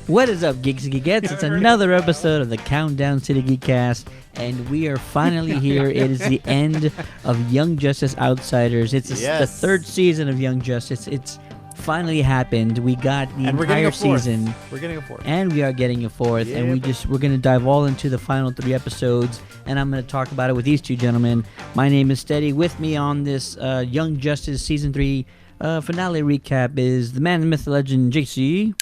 What is up, Geeks and Geekettes? It's another episode of the Countdown to the Geekcast, and we are finally here. It is the end of Young Justice Outsiders. It's the third season of Young Justice. It's finally happened. We got the entire season. We're getting a fourth. And we are getting a fourth. Yeah, and we're going to dive all into the final 3 episodes, and I'm going to talk about it with these two gentlemen. My name is Steady. With me on this Young Justice Season 3 finale recap is the man, the myth, the legend, JC.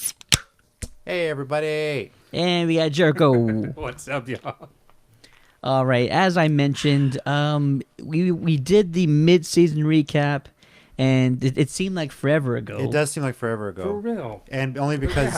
Hey, everybody. And we got Jericho. What's up, y'all? All right. As I mentioned, we did the mid-season recap, and it seemed like forever ago. It does seem like forever ago. For real. And only because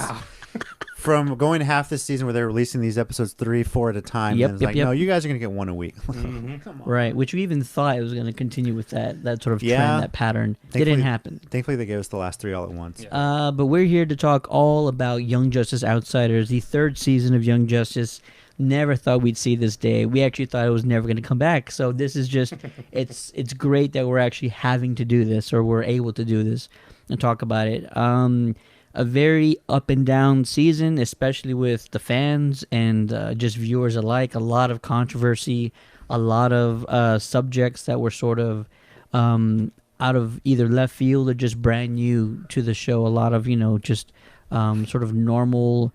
from going half this season where they're releasing these episodes 3, 4 at a time, and it's no, you guys are going to get one a week. Come on. Right, which we even thought it was going to continue with that sort of trend, that pattern. Didn't happen. Thankfully, they gave us the last 3 all at once. Yeah. But we're here to talk all about Young Justice Outsiders, the 3rd season of Young Justice. Never thought we'd see this day. We actually thought it was never going to come back. So this is just, it's great that we're actually having to do this, or we're able to do this and talk about it. A very up and down season, especially with the fans and just viewers alike. A lot of controversy, a lot of subjects that were sort of out of either left field or just brand new to the show. A lot of, just sort of normal,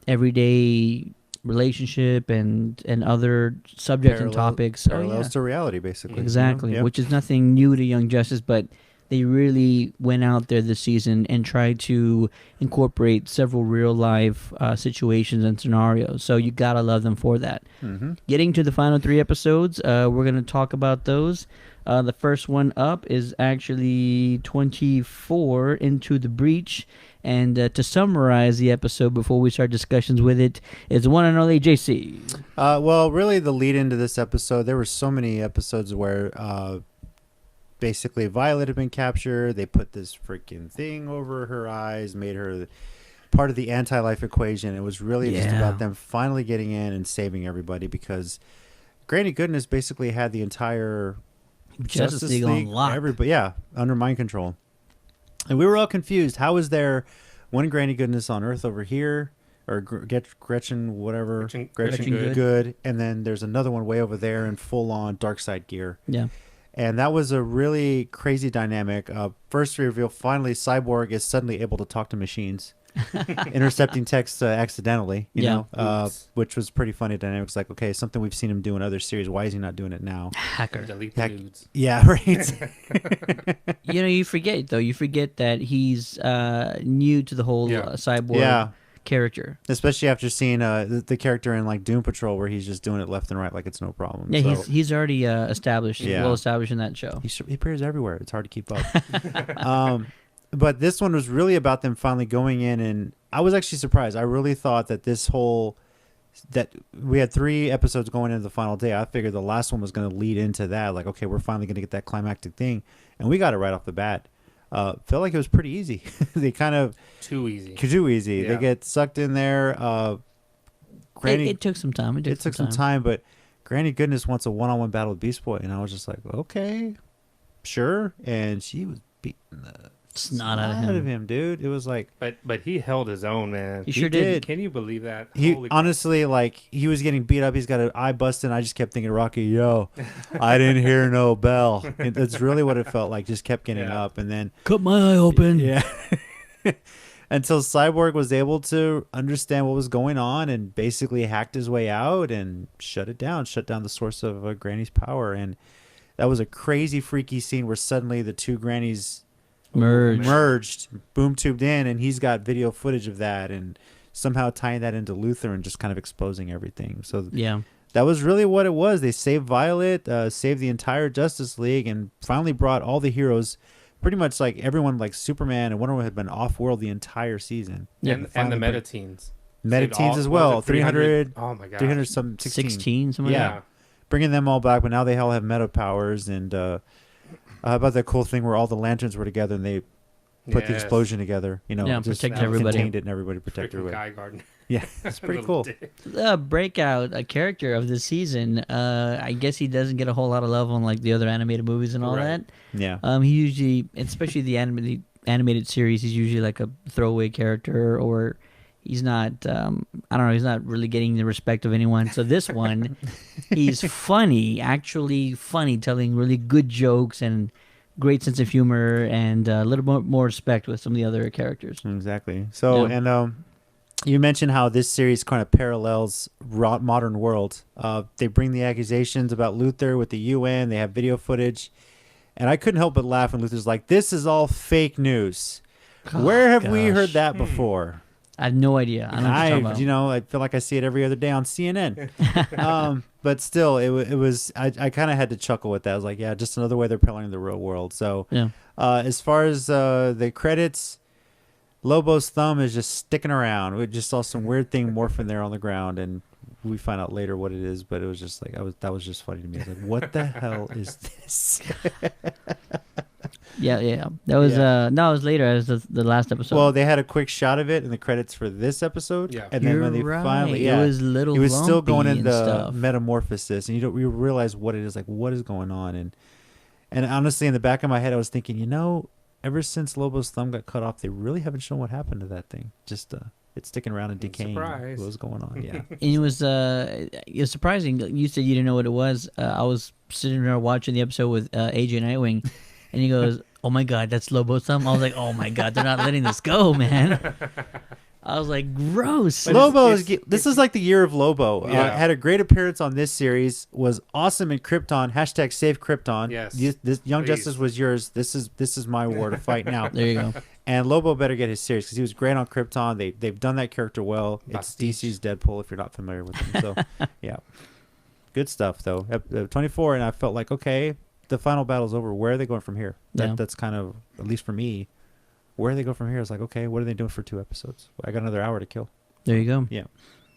everyday relationship and other subjects and topics. Parallels to reality, basically. Exactly, which is nothing new to Young Justice, but they really went out there this season and tried to incorporate several real-life situations and scenarios. So you gotta love them for that. Mm-hmm. Getting to the final 3 episodes, we're going to talk about those. The first one up is actually 24, Into the Breach. And to summarize the episode before we start discussions with it is one and only JC. Well, really the lead into this episode, there were so many episodes where basically Violet had been captured. They put this freaking thing over her eyes, made her part of the anti-life equation. It was really just about them finally getting in and saving everybody, because Granny Goodness basically had the entire Justice League on lock. Everybody, under mind control. And we were all confused. How is there one Granny Goodness on Earth over here, or Gretchen, whatever, Gretchen Good, and then there's another one way over there in full-on Darkseid gear. Yeah. And that was a really crazy dynamic. First reveal, finally, Cyborg is suddenly able to talk to machines, intercepting texts accidentally, you know, which was pretty funny dynamics. Like, okay, something we've seen him do in other series. Why is he not doing it now? Hacker. Delete the nudes. Yeah, right. You forget that he's new to the whole Cyborg character, especially after seeing the character in like Doom Patrol, where he's just doing it left and right like it's no problem. Yeah, so, he's already well established in that show. He appears everywhere. It's hard to keep up. But this one was really about them finally going in, and I was actually surprised. I really thought that that we had 3 episodes going into the final day. I figured the last one was going to lead into that. Like, okay, we're finally going to get that climactic thing, and we got it right off the bat. Felt like it was pretty easy. They kind of too easy. Yeah. They get sucked in there. Granny, it took some time. It took some time, but Granny Goodness wants a one-on-one battle with Beast Boy, and I was just like, okay, sure. And she was beating the snot out of him, dude. It was like, but he held his own, man. He sure did. Can you believe that? He honestly, like, he was getting beat up. He's got an eye busted. I just kept thinking, Rocky, yo, I didn't hear no bell. That's really what it felt like. Just kept getting up, and then cut my eye open. Yeah. Until Cyborg was able to understand what was going on and basically hacked his way out and shut down the source of Granny's power. And that was a crazy, freaky scene where suddenly the 2 Grannies merged, boom tubed in, and he's got video footage of that and somehow tying that into Luthor and just kind of exposing everything. So that was really what it was. They saved Violet, saved the entire Justice League, and finally brought all the heroes. Pretty much like everyone, like Superman and Wonder Woman, had been off-world the entire season. And the Meta-Teens. Meta-Teens as well. 300. Oh my god. 316. Something like that. Bringing them all back, but now they all have meta powers. And how about that cool thing where all the lanterns were together and they put the explosion together? You know, just protect everybody. Contained it and everybody protected everybody. Guy Garden. Yeah, it's pretty cool. The breakout character of this season, I guess he doesn't get a whole lot of love on like the other animated movies and all that. Yeah. He usually, especially the animated animated series, he's usually like a throwaway character, or he's not. I don't know. He's not really getting the respect of anyone. So this one, he's funny, actually funny, telling really good jokes and great sense of humor, and a little more respect with some of the other characters. Exactly. So, Yeah. and you mentioned how this series kind of parallels modern world. They bring the accusations about Luther with the UN. They have video footage. And I couldn't help but laugh when Luther's like, this is all fake news. Where have we heard gosh. that before? I have no idea. I don't know what you're talking about. You know, I feel like I see it every other day on CNN. But still, it was, I kind of had to chuckle with that. I was like, yeah, just another way they're paralleling the real world. So Yeah. as far as the credits, Lobo's thumb is just sticking around. We just saw some weird thing morphing there on the ground, and we find out later what it is. But it was just like that was just funny to me. I was like, what the hell is this? Yeah. That was Yeah. no, it was later. It was the last episode. Well, they had a quick shot of it in the credits for this episode. Yeah. And then You're when they right. finally, yeah, It was little. he was still going lumpy and into stuff. metamorphosis, and you realize what it is. Like, what is going on? And honestly, in the back of my head, I was thinking, ever since Lobo's thumb got cut off, they really haven't shown what happened to that thing. Just it's sticking around and decaying. Surprise. What was going on? Yeah. And it was surprising. You said you didn't know what it was. I was sitting there watching the episode with AJ Nightwing, and he goes, "Oh my God, that's Lobo's thumb." I was like, "Oh my God, they're not letting this go, man." I was like, "Gross." But Lobo it's- is like the year of Lobo. Yeah. Had a great appearance on this series. Was awesome in Krypton. # save Krypton. Yes. This Young Please. Justice was yours. This is my war to fight now. There you go. And Lobo better get his series because he was great on Krypton. They've done that character well. It's Bastige. DC's Deadpool if you're not familiar with him. So yeah, good stuff though. 24, and I felt like, okay, the final battle's over. Where are they going from here? Yeah. That's kind of, at least for me, where they go from here is like, okay, what are they doing for 2 episodes? I got another hour to kill. There you go. Yeah.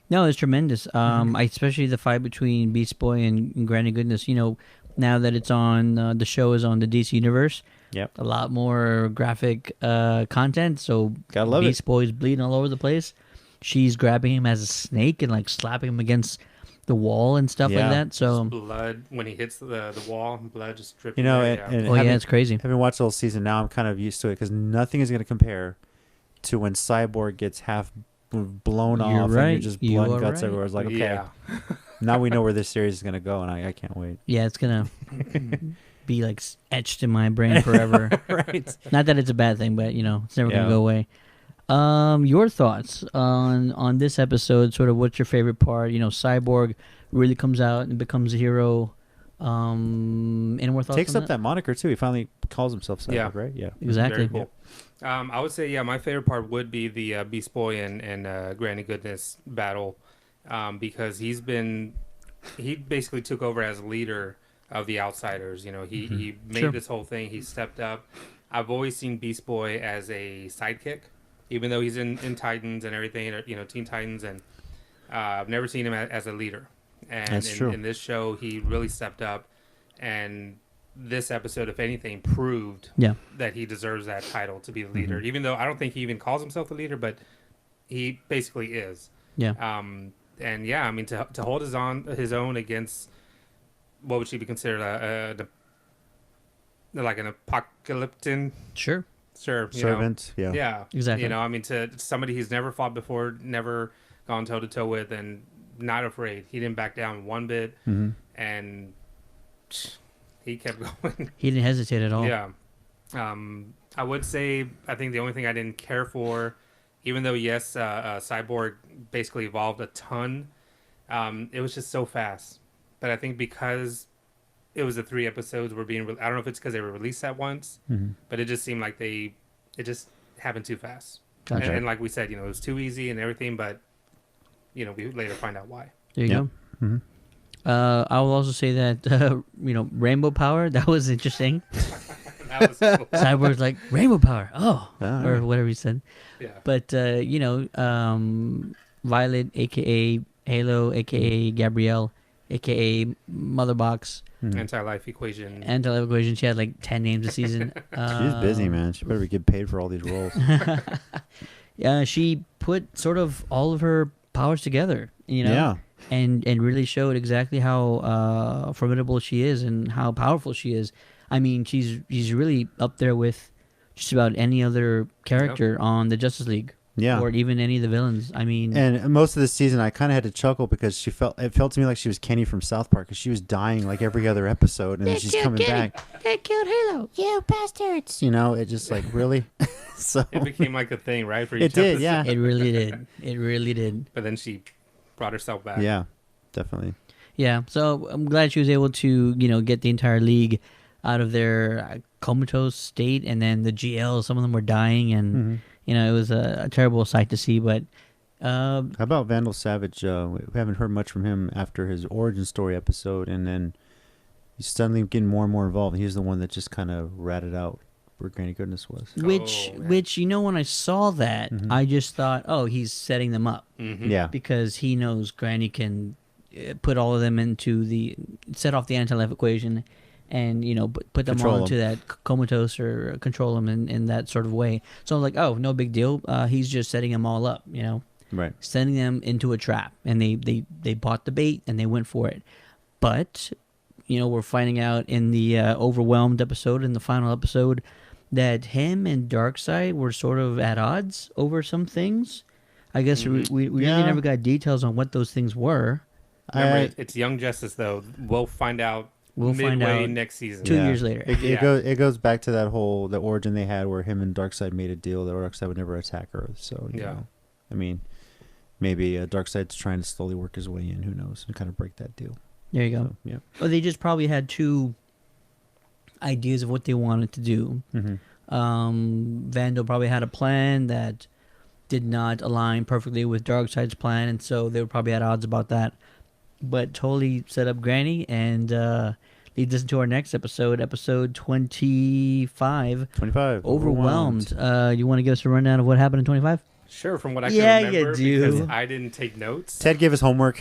No, it's tremendous. Especially the fight between Beast Boy and Granny Goodness. Now that it's on, the show is on the DC Universe. Yep. A lot more graphic content. So Gotta love Beast it. Boy's bleeding all over the place. She's grabbing him as a snake and like slapping him against the wall and stuff Yeah. like that. So blood when he hits the wall, blood just dripping. You know, there, and oh yeah, it's crazy. having watched the whole season now, I'm kind of used to it because nothing is going to compare to when Cyborg gets half blown You're off and right. you're just You blood are and guts right. everywhere. It's like, okay, Yeah. now we know where this series is going to go, and I can't wait. Yeah, it's gonna be like etched in my brain forever. Right. Not that it's a bad thing, but it's never Yeah. gonna go away. Your thoughts on this episode? Sort of, what's your favorite part? Cyborg really comes out and becomes a hero. Any more thoughts? Takes on up that moniker too. He finally calls himself Cyborg, Yeah. right? Yeah. Exactly. Very cool. I would say, my favorite part would be the Beast Boy and Granny Goodness battle, because he basically took over as leader of the Outsiders. He made Sure. this whole thing. He stepped up. I've always seen Beast Boy as a sidekick, even though he's in Titans and everything, Teen Titans, and I've never seen him as a leader. And That's true. in this show, he really stepped up, and this episode, if anything, proved Yeah. that he deserves that title to be the leader. Even though I don't think he even calls himself the leader, but he basically is. Yeah. And yeah, I mean, to hold his own against what would she be considered like an apocalyptic Sure. Servant. Yeah. yeah, Exactly. I mean, to somebody he's never fought before, never gone toe to toe with, and not afraid. He didn't back down one bit, Mm-hmm. and he kept going. He didn't hesitate at all. Yeah. I would say I think the only thing I didn't care for, even though yes, Cyborg basically evolved a ton, it was just so fast. But I think because it was the 3 episodes were being, I don't know if it's because they were released at once, Mm-hmm. but it just seemed like it just happened too fast. Gotcha. And like we said, it was too easy and everything, but we later find out why. There you Yeah. go. Mm-hmm. I will also say that rainbow power, that was interesting. That was cool. Cyborg's like, rainbow power, or right. whatever he said. Yeah. But Violet, aka Halo, aka Gabrielle, aka Mother Box, Mm-hmm. Anti-life equation. Anti-Life Equation. She had like 10 names a season. She's busy, man. She better be getting paid for all these roles. Yeah, she put sort of all of her powers together, Yeah. and really showed exactly how formidable she is and how powerful she is. I mean, she's really up there with just about any other character on the Justice League. Yeah. Or even any of the villains. I mean, And most of the season, I kind of had to chuckle because it felt to me like she was Kenny from South Park because she was dying like every other episode, and then she's coming back. They killed Halo. You bastards! You know, it just like really. So It became like a thing, right? For It each did, episode. yeah. It really did. It really did. But then she brought herself back. yeah, definitely. Yeah. So I'm glad she was able to, get the entire league out of their comatose state, and then the GL. Some of them were dying, and Mm-hmm. it was a terrible sight to see. But How about Vandal Savage? We haven't heard much from him after his origin story episode, and then he's suddenly getting more and more involved. He's the one that just kind of ratted out where Granny Goodness was. which man. when I saw that, Mhm. I just thought, oh, he's setting them up Mhm. Yeah, because he knows Granny can put all of them into set off the anti-life equation. And put them Control all into 'em. that comatose or control them in that sort of way. So I was like, oh, no big deal. He's just setting them all up, right. sending them into a trap, and they bought the bait and they went for it. But we're finding out in the overwhelmed episode, in the final episode, that him and Darkseid were sort of at odds over some things. I guess we really Yeah. never got details on what those things were. Remember, it's Young Justice, though. We'll find out midway find out next season. 2 years later. Yeah. It goes back to that whole the origin they had where him and Darkseid made a deal that Darkseid would never attack Earth. So you Yeah. know, I mean, maybe Darkseid's trying to slowly work his way in. Who knows? And kind of break that deal. There you go. So, yeah. Well, they just probably had two ideas of what they wanted to do. Mm-hmm. Vandal probably had a plan that did not align perfectly with Darkseid's plan, and so they were probably at odds about that. But totally set up Granny, and leads us into our next episode 25. 25. Overwhelmed. You want to give us a rundown of what happened in 25? Sure, from what I Yeah, can you remember, do. because I didn't take notes. Ted gave us homework.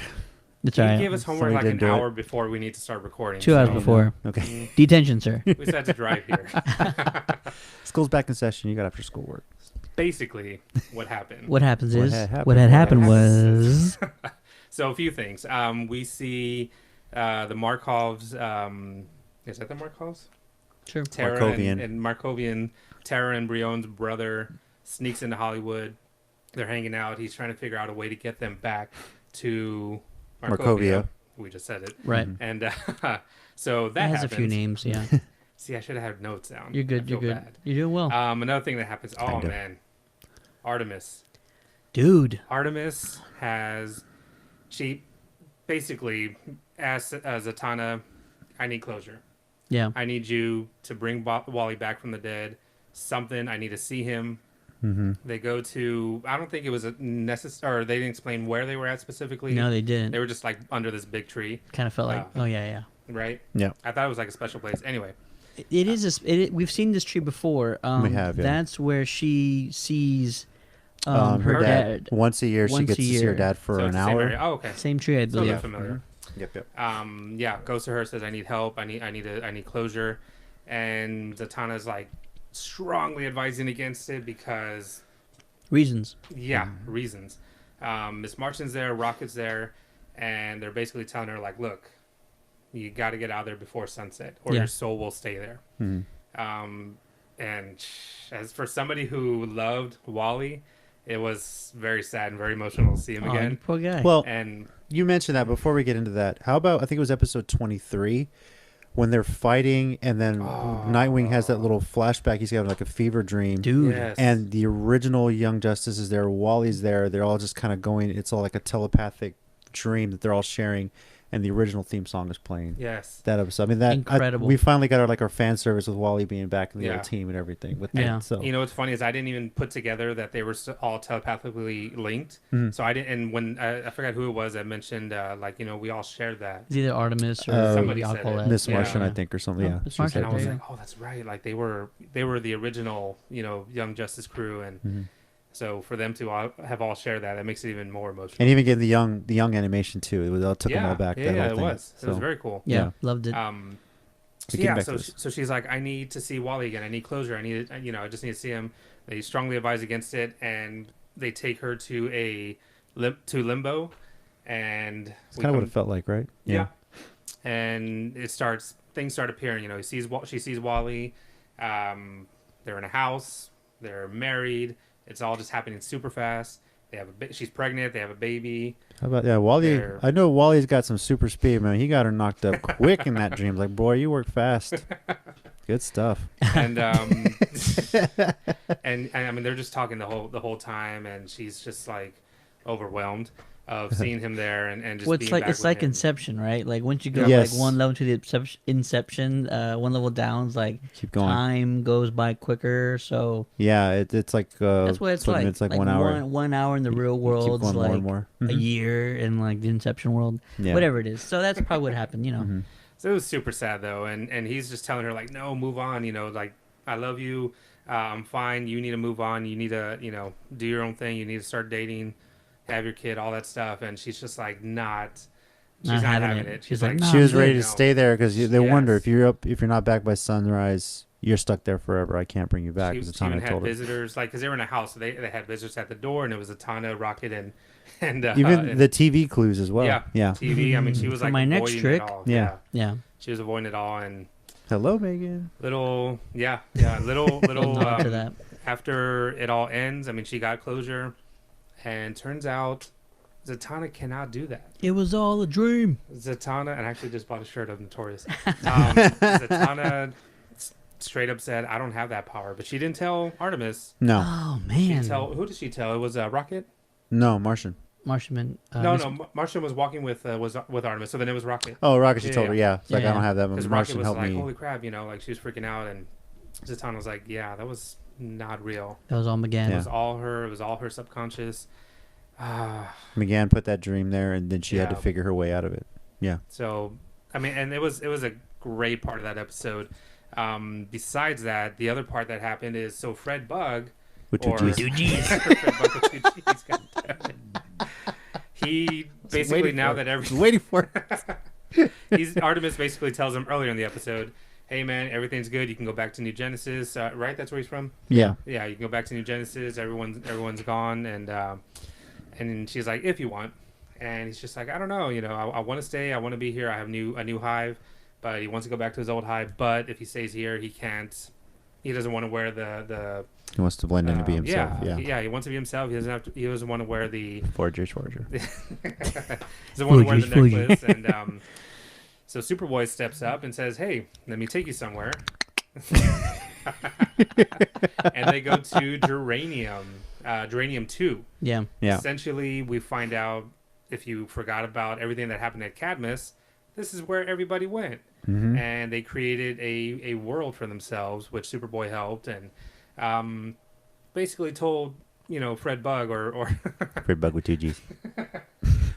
That's He right. gave us homework Sorry, like didn't an do it. hour before we need to start recording. 2 hours so before. Okay. Detention, sir. We just had to drive here. School's back in session. You got after school work. Basically, what happened. What happens What is had happened. what had happened What was So a few things. We see the Markovs. Is that the Markovs? sure. Tara Markovian. and Markovian. Tara and Brion's brother sneaks into Hollywood. They're hanging out. He's trying to figure out a way to get them back to Markovia. We just said it. Right. And so It that has happens. a few names. Yeah. See, I should have had notes down. You're good. I You're feel good. You're doing well, bad. Another thing that happens. Oh Kinda. man, Artemis. dude. Artemis has she basically asked Zatanna, "I need closure. Yeah. I need you to bring Wally back from the dead. Something. I need to see him." Mm-hmm. They go to. I don't think it was a necessary. Or they didn't explain where they were at specifically. No, they didn't. They were just like under this big tree, Kind of felt like, oh yeah. right? Yeah. I thought it was like a special place. Anyway, It is. We've seen this tree before. We have, yeah. That's where she sees Her her dad. dad. Once a year, she Once gets a to see her year. dad for so an it's the same hour. area. Oh, okay. Same tree, I So believe. they're familiar. Yep. Yeah, goes to her, says, "I need help. I need closure," and Zatanna's like strongly advising against it because, Reasons. yeah, reasons. Miss Martian's there, Rocket's there, and they're basically telling her like, "Look, you got to get out of there before sunset, or Yeah. your soul will stay there." Mm-hmm. And as for somebody who loved Wally, it was very sad and very emotional to see him Oh, again. you poor guy. Well, And you mentioned that before we get into that. How about I think it was episode 23 when they're fighting and then Nightwing has that little flashback. He's having like a fever dream. dude. yes, And the original Young Justice is there. Wally's there. They're all just kind of going. It's all like a telepathic dream that they're all sharing. And the original theme song is playing. yes. That episode. I mean, that Incredible. we finally got our fan service with Wally being back in the Yeah. old team and everything. With Yeah. that, so You know what's funny is I didn't even put together that they were all telepathically linked. Mhm. So I didn't. And when I forgot who it was that mentioned, like we all shared that. It's either Artemis or Somebody said Aqualad. it. Miss Yeah. Martian, I think, or something. Oh, Yeah, Miss she Martian, said And I was there you like, oh, that's right. Like they were the original, Young Justice crew, and Mhm. so for them to have all shared that makes it even more emotional. And even getting the young animation too. It took them all back. Yeah, that whole it thing. was. It was So, very cool. Yeah, Yeah. loved it. So getting yeah, back to this. so she's like, I need to see Wally again. I need closure. I just need to see him. They strongly advise against it, and they take her to Limbo, and It's kind of what it felt like, right? yeah. And things start appearing. She sees Wally. they're in a house, they're married. It's all just happening super fast. They have she's pregnant. They have a baby. How about Wally? They're- I know Wally's got some super speed, man. He got her knocked up quick in that dream. Like, boy, you work fast. Good stuff. And and I mean they're just talking the whole time, and she's just like overwhelmed of seeing him there and just Well, being it's like back with him. Inception, right? Like once you go Yes. like one level to the Inception, one level down, it's like Keep going. time goes by quicker. So Yeah, it's like that's what it's like. It's like 1 hour. 1 hour in the real Keep world is going more like and more. a Mhm. year in like the Inception world. Yeah. Whatever it is. So that's probably what happened. You know. Mhm. So it was super sad though, and he's just telling her like, no, move on. You know, like I love you. I'm fine. You need to move on. You need to do your own thing. You need to start dating, have your kid, all that stuff. And she's just like she's not having it. She's like, no, She was I'm ready good. to stay there because they wonder Yes. if you're not back by sunrise, you're stuck there forever. I can't bring you back. She Because even Zatanna had told her. visitors, like, because they were in a house, so they had visitors at the door, and it was Zatanna, Rocket, and Even and the TV clues as well. Yeah. Yeah. TV. I mean, she was For like my next avoiding trick. it all. Yeah. Yeah. She was avoiding it all, and Hello, Megan. little Nod to that. after it all ends, I mean, she got closure, and turns out Zatanna cannot do that. It was all a dream. Zatanna, and I actually just bought a shirt of Notorious. Zatanna straight up said, "I don't have that power," but she didn't tell Artemis. No. Oh She man. who did she tell? It was Rocket. No, Martian. Martian. Martian was walking with Artemis, so then it was Rocket. Oh, Rocket, she Yeah, told her, yeah. It's like, Yeah, I don't have that. Because Rocket Martian was helped like, me. "Holy crap!" Like she was freaking out, and Zatanna was like, "Yeah, that was not real. That was all McGann. It Yeah. was all her. It was all her subconscious." McGann put that dream there, and then she had to Yeah. figure her way out of it. Yeah. So, I mean, and it was a great part of that episode. Besides that, the other part that happened is so Fred Bug, With two or Gs. Fred Bug with two Gs, goddammit. He basically waiting now for that it. every Waiting for it. Artemis basically tells him earlier in the episode, "Hey man, everything's good. You can go back to New Genesis, right? That's where he's from. Yeah. Yeah, you can go back to New Genesis. Everyone's gone, and she's like, if you want, and he's just like, I don't know, I want to stay. I want to be here. I have a new hive, but he wants to go back to his old hive. But if he stays here, he can't. He doesn't want to wear the He wants to blend in and be himself. yeah. He wants to be himself. He doesn't have to. He doesn't want to wear the. Forger. doesn't want to wear the Forger. necklace, and so Superboy steps up and says, "Hey, let me take you somewhere." And they go to Geranium 2. Yeah. Yeah. Essentially, we find out, if you forgot about everything that happened at Cadmus, this is where everybody went. Mm-hmm. And they created a world for themselves, which Superboy helped, and basically told, Fred Bug or Fred Bug with two Gs.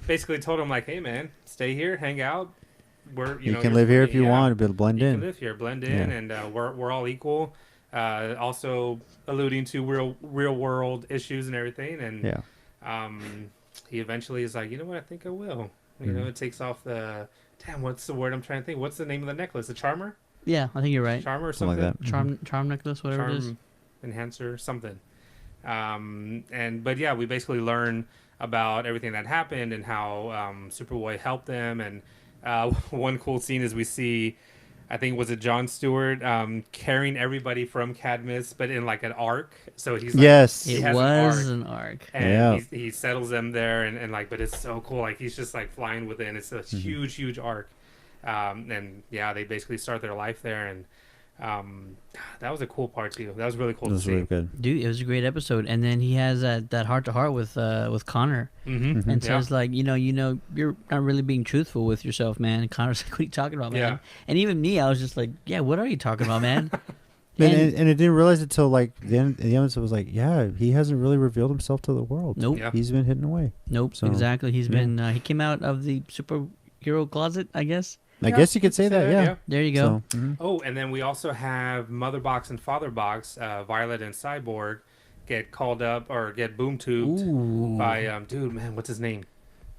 basically told him, like, hey, man, stay here, hang out. You can live here if you want to blend You in. can live here, blend in, Yeah. and we're all equal. Also alluding to real world issues and everything, and Yeah. he eventually is like, you know what, I think I will. Mhm. It takes off the what's the word I'm trying to think? What's the name of the necklace? The charmer, Yeah, I think you're right. charmer or Something something? like that. Charm necklace, whatever it is. Charm enhancer, something. But yeah, we basically learn about everything that happened and how Superboy helped them. And one cool scene is we see, I think, was it Jon Stewart carrying everybody from Cadmus, but in like an arc. So he's like, Yes. He It has an was arc. an arc. and Yeah. he settles them there, and like, but it's so cool. Like he's just like flying within. It's a huge arc. And yeah, they basically start their life there, and that was a cool part too. That was really cool That to was see. really good. Dude, it was a great episode. And then he has that heart to heart with Connor, Mm-hmm. and Yeah. says like, you're not really being truthful with yourself, man. And Connor's like, what are you talking about, man? Yeah. And even me, I was just like, yeah, what are you talking about, man? And And- it didn't realize it till like the end. The episode was like, yeah, he hasn't really revealed himself to the world. Nope. Yeah. He's been hidden away. Nope. So, exactly. He's yeah. been he came out of the superhero closet, I guess. I guess you could say that. Yeah. There you go. So, mhm. Oh, and then we also have Mother Box and Father Box, Violet and Cyborg, get called up or get boom tubed Ooh. by dude, man, what's his name?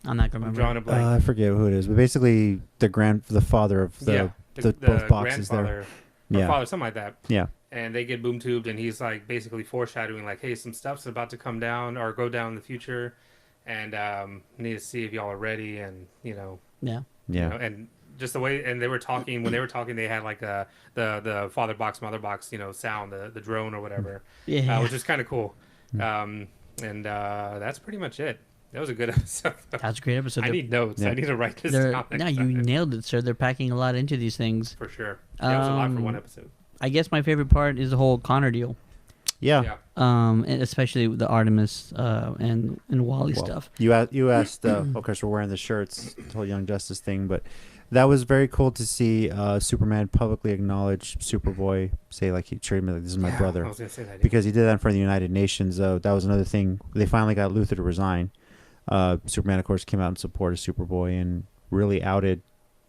I'm not gonna I'm remember. drawing a blank. I forget who it is, but basically the father of the both boxes there. grandfather, or Yeah. father, something like that. Yeah. And they get boom tubed, and he's like basically foreshadowing, like, hey, some stuff's about to come down or go down in the future, and need to see if y'all are ready, and Yeah. Yeah. and just the way, and they were talking when they were talking. They had like the father box, mother box, sound, the drone or whatever, Yeah. which is kind of cool. And that's pretty much it. That was a good episode. That's a great episode. I need notes. Yeah. I need to write this They're- down. no, Next you time. nailed it, sir. They're packing a lot into these things. For sure. That was a lot for one Um, episode. I guess my favorite part is the whole Connor deal. Yeah. And especially the Artemis and Wally Well, stuff. You asked. Of course, we're wearing the shirts, the whole Young Justice thing, but that was very cool to see Superman publicly acknowledge Superboy, say like he treated me like this is my I brother, was gonna say that. because he did that in front of the United Nations. That was another thing. They finally got Luthor to resign. Superman, of course, came out in support of Superboy and really outed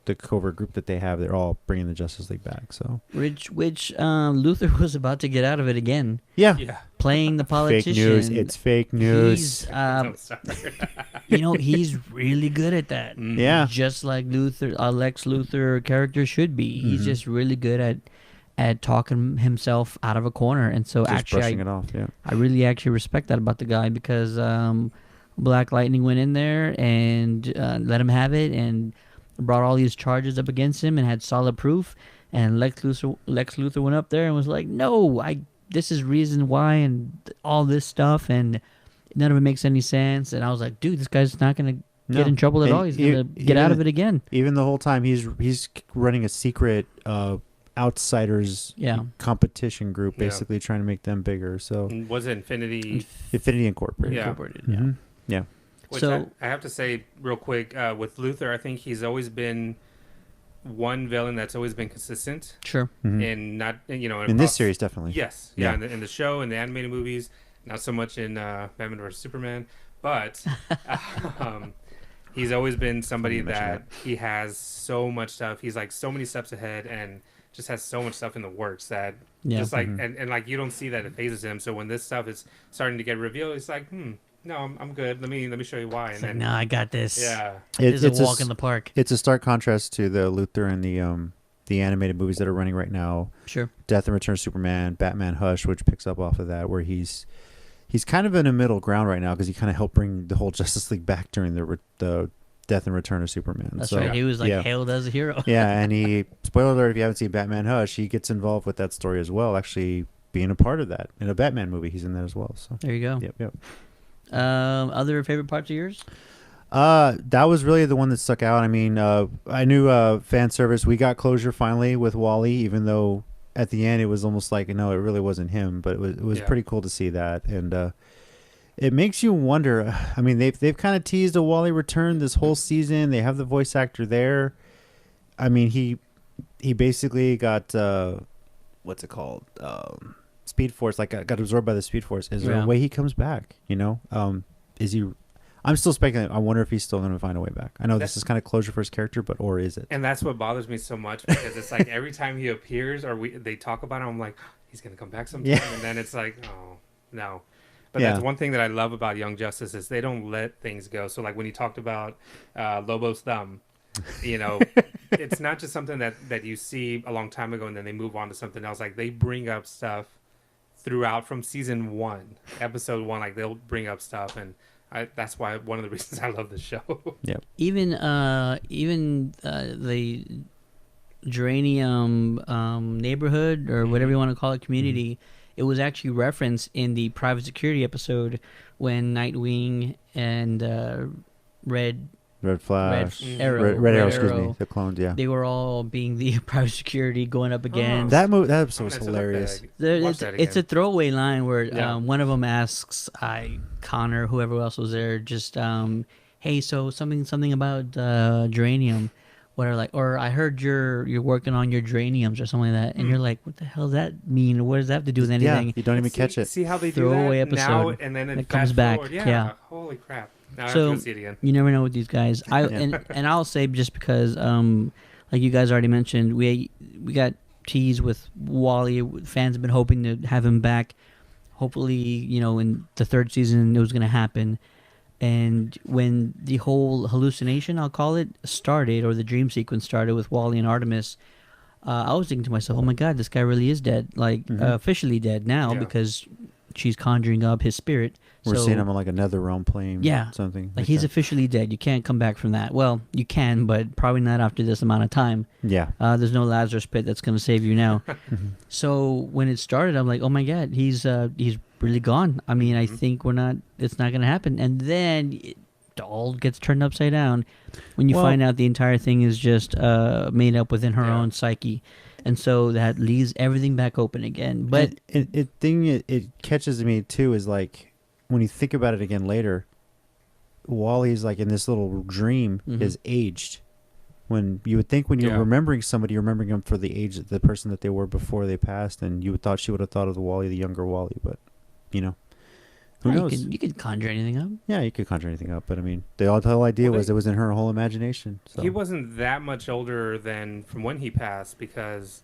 the covert group that they have. They're all bringing the Justice League back. So Which Luther was about to get out of it again, yeah, Yeah. playing the fake politician. news. It's fake news. He's, Don't start. he's really good at that. Mm. Yeah. Just like Lex Luthor character should be. He's Mhm. just really good at talking himself out of a corner. And so Just actually, brushing it off. Yeah. I really actually respect that about the guy because Black Lightning went in there and let him have it and brought all these charges up against him and had solid proof. And Lex Luthor went up there and was like, "No, this is reason why and all this stuff and none of it makes any sense." And I was like, "Dude, this guy's not gonna get in trouble at And all. He's gonna get out of it again." Even the whole time he's running a secret outsiders Yeah. competition group, Yeah. basically trying to make them bigger. So Was it Infinity? Infinity Incorporated. Yeah. Incorporated, Mhm. Yeah. Which So- I have to say real quick, with Luthor, I think he's always been one villain that's always been consistent Sure. Mhm. and not, In this across- series, definitely. Yes, Yeah. yeah, in the show, in the animated movies, not so much in Batman vs Superman, but he's always been somebody You mentioned that he has so much stuff. He's like so many steps ahead and just has so much stuff in the works that Yeah. just like Mhm. and like you don't see that it phases him. So when this stuff is starting to get revealed, it's like, no, I'm good. Let me show you why. It's And like, then no, I got this. yeah, This is a a walk s- in the park. It's a stark contrast to the Luthor and the animated movies that are running right now. Sure. Death and Return of Superman, Batman Hush, which picks up off of that, where he's kind of in a middle ground right now because he kind of helped bring the whole Justice League back during the Death and Return of Superman. That's So, right. He was like yeah. hailed as a hero. Yeah, and he, spoiler alert, if you haven't seen Batman Hush, he gets involved with that story as well, actually being a part of that. In a Batman movie, he's in that as well. So, There you go. yep. Other favorite parts of yours? That was really the one that stuck out. I mean, I knew fan service. We got closure finally with Wally, even though at the end it was almost like, no, it really wasn't him, but it was Yeah. pretty cool to see that. And it makes you wonder. I mean, they've kind of teased a Wally return this whole season. They have the voice actor there. I mean, he basically got what's it called? Speed Force, like got absorbed by the Speed Force. Is there Yeah. a way he comes back? Is he? I'm still speculating. I wonder if he's still going to find a way back. I know this is kind of closure for his character, but or is it? and that's what bothers me so much because it's like every time he appears or they talk about him, I'm like, he's gonna come back sometime, Yeah. and then it's like, oh no. But Yeah. that's one thing that I love about Young Justice is they don't let things go. So like when you talked about Lobo's thumb, it's not just something that you see a long time ago and then they move on to something else. Like they bring up stuff throughout from season 1, episode 1. Like they'll bring up stuff, and that's why one of the reasons I love the show. Even the Geranium neighborhood or whatever you want to call it, community, it was actually referenced in the private security episode when Nightwing and Red Flash, Arrow, Red Arrow, excuse me, the clones. Yeah, they were all being the private security going up against. that episode was I'm gonna hilarious. have to There- watch it's, that it's a again. throwaway line where Yeah. one of them asks Connor, whoever else was there, just hey, so something about geranium, or I heard you're working on your geraniums or something like that, and you're like, what the hell does that mean? What does that have to do with anything? Yeah, you don't even catch it. See how they do Throwaway that now, episode and then that it comes fast back, forward. yeah. Holy crap! Now I So- have to go see it again. You never know with these guys. And I'll say just because like you guys already mentioned, we got teased with Wally. Fans have been hoping to have him back. Hopefully, in the third season it was going to happen. And when the whole hallucination, I'll call it, started, or the dream sequence started with Wally and Artemis, I was thinking to myself, oh my God, this guy really is dead. Like, officially dead now Yeah. because she's conjuring up his spirit. We're So, seeing him on like another realm playing Yeah. something. like he's that. officially dead. You can't come back from that. Well, you can, but probably not after this amount of time. Yeah. There's no Lazarus pit that's going to save you now. So when it started, I'm like, oh my god, he's really gone. I mean, I think it's not going to happen. And then it all gets turned upside down when you Well- find out the entire thing is just made up within her Yeah. own psyche, and so that leaves everything back open again. But It catches me too is like when you think about it again later, Wally's like in this little dream Mhm. is aged. When you would think when you're Yeah. remembering somebody, you're remembering them for the age, the person that they were before they passed, and you would thought she would have thought of the Wally, the younger Wally, but who yeah, knows? you could conjure anything up. Yeah, you could conjure anything up, but I mean, the whole idea Well, was it was in her whole imagination. So. He wasn't that much older than from when he passed because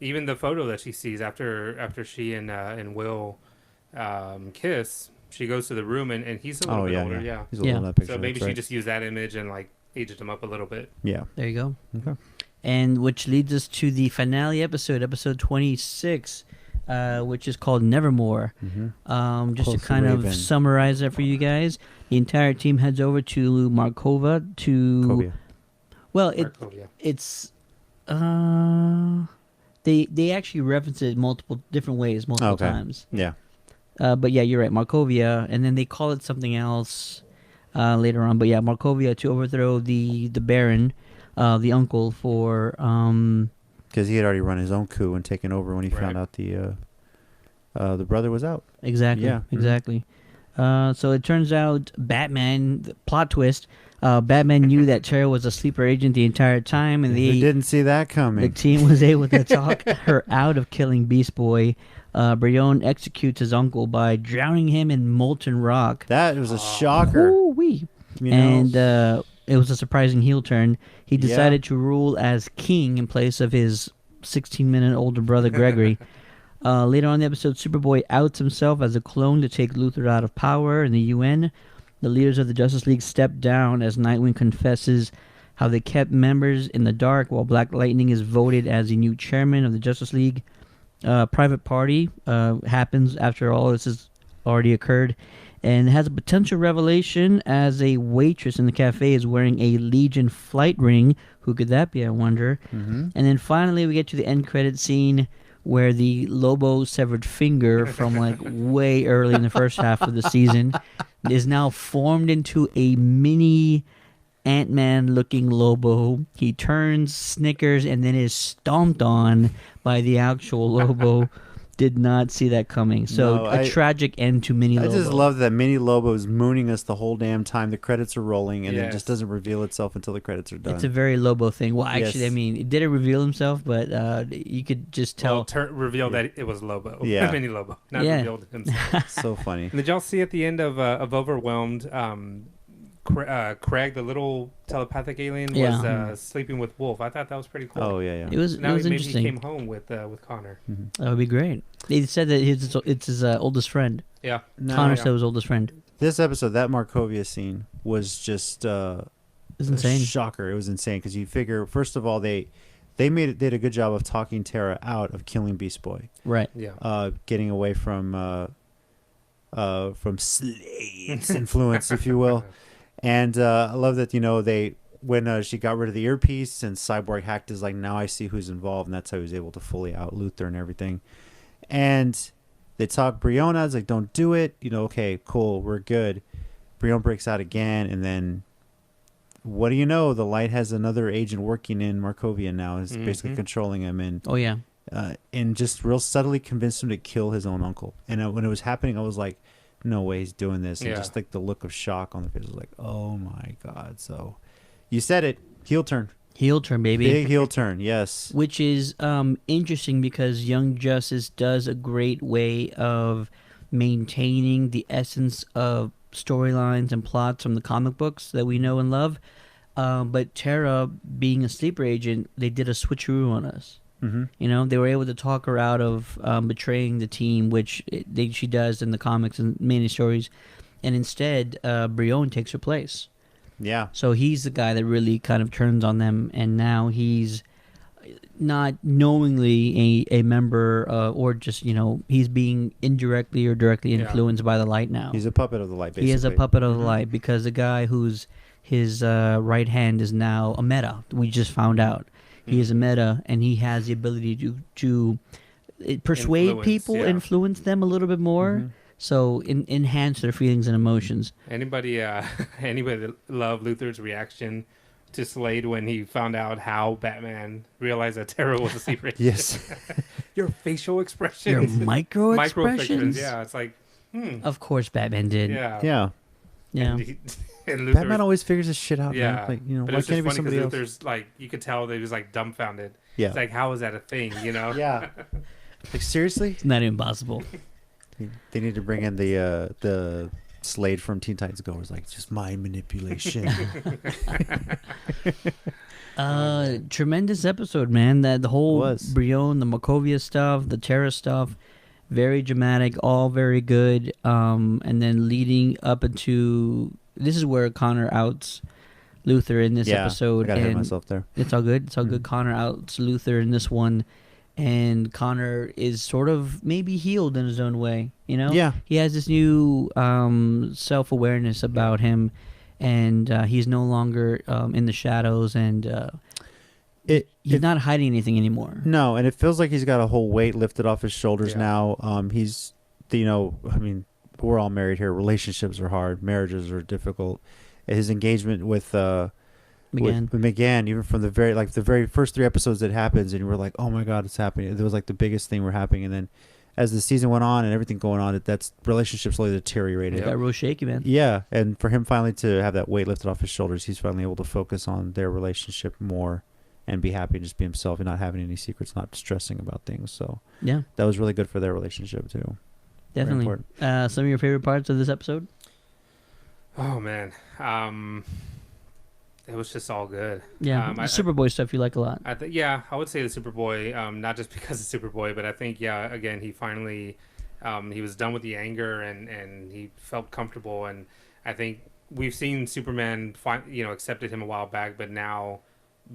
even the photo that she sees after she and Will kiss, she goes to the room and he's a little bit older. Yeah. He's a Yeah. little in that picture. So maybe that's she right. just used that image and like aged him up a little bit. Yeah. There you go. Okay. And which leads us to the finale episode 26, which is called Nevermore. Just Close to to kind of Raven. summarize that for you guys, the entire team heads over to Markova to. Cobia. Well, Markovia. it's they actually reference it multiple different ways, multiple Okay. times. Yeah. But yeah, you're right, Markovia, and then they call it something else later on. But yeah, Markovia to overthrow the Baron, the uncle for Because he had already run his own coup and taken over when he found Right. out the brother was out. Exactly. Yeah. Mhm. Exactly. So it turns out Batman, the plot twist, Batman knew that Tara was a sleeper agent the entire time, and He the didn't see that coming. team was able to talk her out of killing Beast Boy. Brion executes his uncle by drowning him in molten rock. That was a shocker. Ooh-wee. You know? And it was a surprising heel turn. He Yeah. decided to rule as king in place of his 16-minute older brother Gregory. Later on in the episode, Superboy outs himself as a clone to take Luthor out of power in the UN. The leaders of the Justice League step down as Nightwing confesses how they kept members in the dark while Black Lightning is voted as the new chairman of the Justice League. Private party happens after all this has already occurred, and has a potential revelation as a waitress in the cafe is wearing a Legion flight ring. Who could that be, I wonder? Mhm. And then finally we get to the end credit scene where the Lobo severed finger from like way early in the first half of the season is now formed into a mini Ant-Man looking Lobo. He turns, snickers, and then is stomped on by the actual Lobo. Did not see that coming. So No, a tragic end to Mini I Lobo. just love that Mini Lobo is mooning us the whole damn time. The credits are rolling, and it Yes. just doesn't reveal itself until the credits are done. It's a very Lobo thing. Well, actually, Yes. I mean, it didn't reveal himself, but you could just tell. Well, revealed that it was Lobo. Yeah. Mini Lobo. Not Yeah. revealed himself. So funny. And did y'all see at the end of Overwhelmed, Craig, the little telepathic alien, was Yeah. sleeping with Wolf? I thought that was pretty cool. Oh yeah, It yeah. was Now it was maybe interesting. he came home with Connor. That would be great. They said that it's his oldest friend. Yeah. No, Connor yeah. said it was oldest friend. This episode, that Markovia scene was just It's insane. a shocker. It was insane because you figure, first of all, they did a good job of talking Tara out of killing Beast Boy, Right. Yeah. getting away from Slade's influence, if you will. And I love that, when she got rid of the earpiece and Cyborg hacked is like, now I see who's involved, and that's how he was able to fully out Luthor and everything. And they talk Brianna, it's like, don't do it. Okay, cool, we're good. Brianna breaks out again, and then what do you know? The Light has another agent working in Markovia now, is basically Mhm. controlling him, and Oh yeah. just real subtly convinced him to kill his own uncle. And when it was happening, I was like, no way he's doing this. And Yeah. just like the look of shock on the face was like, oh my God. So you said it, heel turn. Heel turn, baby. Big heel turn, yes. Which is interesting because Young Justice does a great way of maintaining the essence of storylines and plots from the comic books that we know and love. But Tara, being a sleeper agent, they did a switcheroo on us. Mm-hmm. They were able to talk her out of betraying the team, which she does in the comics and many stories. And instead, Brion takes her place. Yeah. So he's the guy that really kind of turns on them, and now he's not knowingly a member, or just he's being indirectly or directly Yeah. influenced by the light now. He's a puppet of the light, basically. He is a puppet of the Mhm. light because the guy who's his right hand is now a meta. We just found out he is a meta, and he has the ability to persuade Influence, people, yeah. influence them a little bit more. Mhm. So enhance their feelings and emotions. Anybody anybody that loved Luthor's reaction to Slade when he found out how Batman realized that Terra was a secret? Yes. Your facial Your expressions. micro expressions. Yeah, it's like, Of course, Batman did. yeah. Yeah. Yeah. And, and Luthor Batman always figures this shit out, yeah. man. Like, But why it's can't it just be funny somebody because else? Luthor's like, you could tell that he was like dumbfounded. Yeah. It's like, how is that a thing, Yeah. Like, seriously? It's not impossible. They need to bring in the Slade from Teen Titans Go. It's like, just mind manipulation. Tremendous episode, man. That the whole Was. Brion, the Makovia stuff, the Terra stuff, very dramatic, all very good. And then leading up into this is where Connor outs Luthor in this yeah. episode. I got to hit and myself there. It's all good. It's all good. Mhm. Connor outs Luthor in this one, and Connor is sort of maybe healed in his own way. Yeah. He has this new self-awareness about him, and he's no longer in the shadows, and he's not hiding anything anymore. No, and it feels like he's got a whole weight lifted off his shoulders Yeah. now. He's, I mean, we're all married here. Relationships are hard. Marriages are difficult. His engagement with McGann. with McGann, even from the very first 3 episodes that happens, and you were like, oh my God, it's happening. It was like the biggest thing were happening, and then as the season went on and everything going on, that's relationship slowly deteriorated. It got real shaky, man. Yeah, and for him finally to have that weight lifted off his shoulders, he's finally able to focus on their relationship more and be happy and just be himself and not having any secrets, not stressing about things. So Yeah, that was really good for their relationship too. Very definitely. important. Some of your favorite parts of this episode? Oh, man. It was just all good. Yeah, the Superboy stuff you like a lot. I would say the Superboy, not just because of Superboy, but I think, again, he finally, he was done with the anger and he felt comfortable. And I think we've seen Superman, accepted him a while back, but now